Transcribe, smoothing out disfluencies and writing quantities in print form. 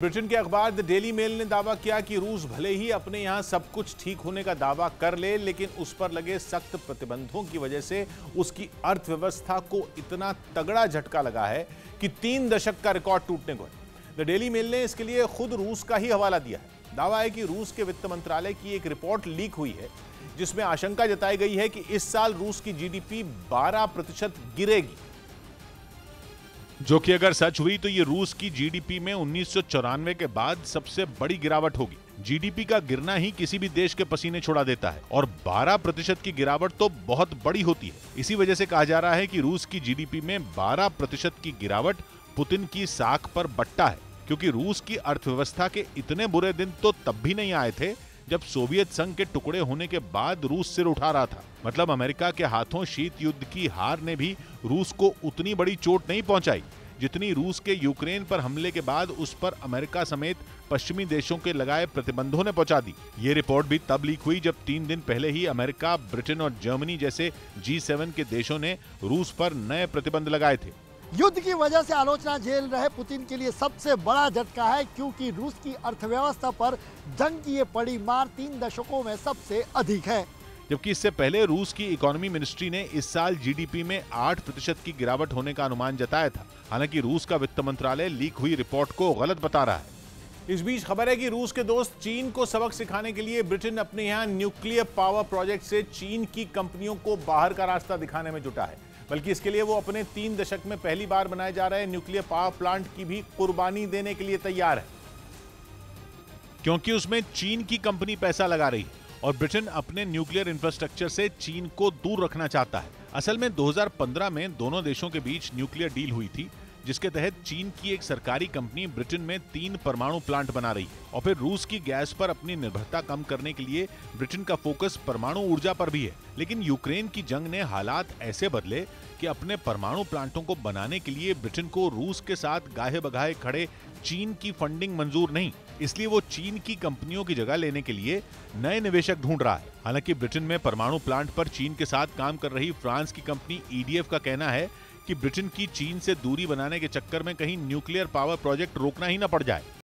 Britain के अखबार the daily mail ने दावा किया कि रूस भले ही अपने यहां सब कुछ ठीक होने का दावा कर ले, लेकिन उस पर लगे सख्त प्रतिबंधों की वजह से उसकी अर्थव्यवस्था को इतना तगड़ा झटका लगा है कि 3 दशक का रिकॉर्ड टूटने को है। द डेली मेल ने इसके लिए खुद रूस का ही हवाला दिया है। दावा है कि रूस के वित्त मंत्रालय की एक रिपोर्ट लीक हुई है जिसमें आशंका जताई गई है कि इस साल रूस की जीडीपी 12% गिरेगी, जो कि अगर सच हुई तो ये रूस की जीडीपी में 1994 के बाद सबसे बड़ी गिरावट होगी। जीडीपी का गिरना ही किसी भी देश के पसीने छुड़ा देता है और 12% की गिरावट तो बहुत बड़ी होती है। इसी वजह से कहा जा रहा है कि रूस की जीडीपी में 12% की गिरावट पुतिन की साख पर बट्टा है, क्योंकि रूस की अर्थव्यवस्था के इतने बुरे दिन तो तब भी नहीं आए थे जब सोवियत संघ के टुकड़े होने के बाद रूस सिर उठा रहा था। मतलब अमेरिका के हाथों शीत युद्ध की हार ने भी रूस को उतनी बड़ी चोट नहीं पहुंचाई जितनी रूस के यूक्रेन पर हमले के बाद उस पर अमेरिका समेत पश्चिमी देशों के लगाए प्रतिबंधों ने पहुंचा दी। ये रिपोर्ट भी तब लीक हुई जब 3 दिन पहले ही अमेरिका, ब्रिटेन और जर्मनी जैसे G7 के देशों ने रूस पर नए प्रतिबंध लगाए थे। युद्ध की वजह से आलोचना झेल रहे पुतिन के लिए सबसे बड़ा झटका है, क्योंकि रूस की अर्थव्यवस्था पर जंग की ये पड़ी मार 3 दशकों में सबसे अधिक है। जबकि इससे पहले रूस की इकोनॉमी मिनिस्ट्री ने इस साल जीडीपी में 8% की गिरावट होने का अनुमान जताया था। हालांकि रूस का वित्त मंत्रालय लीक हुई रिपोर्ट को गलत बता रहा है। इस बीच खबर है कि रूस के दोस्त चीन को सबक सिखाने के लिए ब्रिटेन अपने यहाँ न्यूक्लियर पावर प्रोजेक्ट से चीन की कंपनियों को बाहर का रास्ता दिखाने में जुटा है। बल्कि इसके लिए वो अपने 3 दशक में पहली बार बनाए जा रहे न्यूक्लियर पावर प्लांट की भी कुर्बानी देने के लिए तैयार है, क्योंकि उसमें चीन की कंपनी पैसा लगा रही है और ब्रिटेन अपने न्यूक्लियर इंफ्रास्ट्रक्चर से चीन को दूर रखना चाहता है। असल में 2015 में दोनों देशों के बीच न्यूक्लियर डील हुई थी, जिसके तहत चीन की एक सरकारी कंपनी ब्रिटेन में 3 परमाणु प्लांट बना रही है और फिर रूस की गैस पर अपनी निर्भरता कम करने के लिए ब्रिटेन का फोकस परमाणु ऊर्जा पर भी है। लेकिन यूक्रेन की जंग ने हालात ऐसे बदले कि अपने परमाणु प्लांटों को बनाने के लिए ब्रिटेन को रूस के साथ गाहे बगाहे खड़े चीन की फंडिंग मंजूर नहीं, इसलिए वो चीन की कंपनियों की जगह लेने के लिए नए निवेशक ढूंढ रहा है। हालांकि ब्रिटेन में परमाणु प्लांट पर चीन के साथ काम कर रही फ्रांस की कंपनी EDF का कहना है कि ब्रिटेन की चीन से दूरी बनाने के चक्कर में कहीं न्यूक्लियर पावर प्रोजेक्ट रोकना ही न पड़ जाए।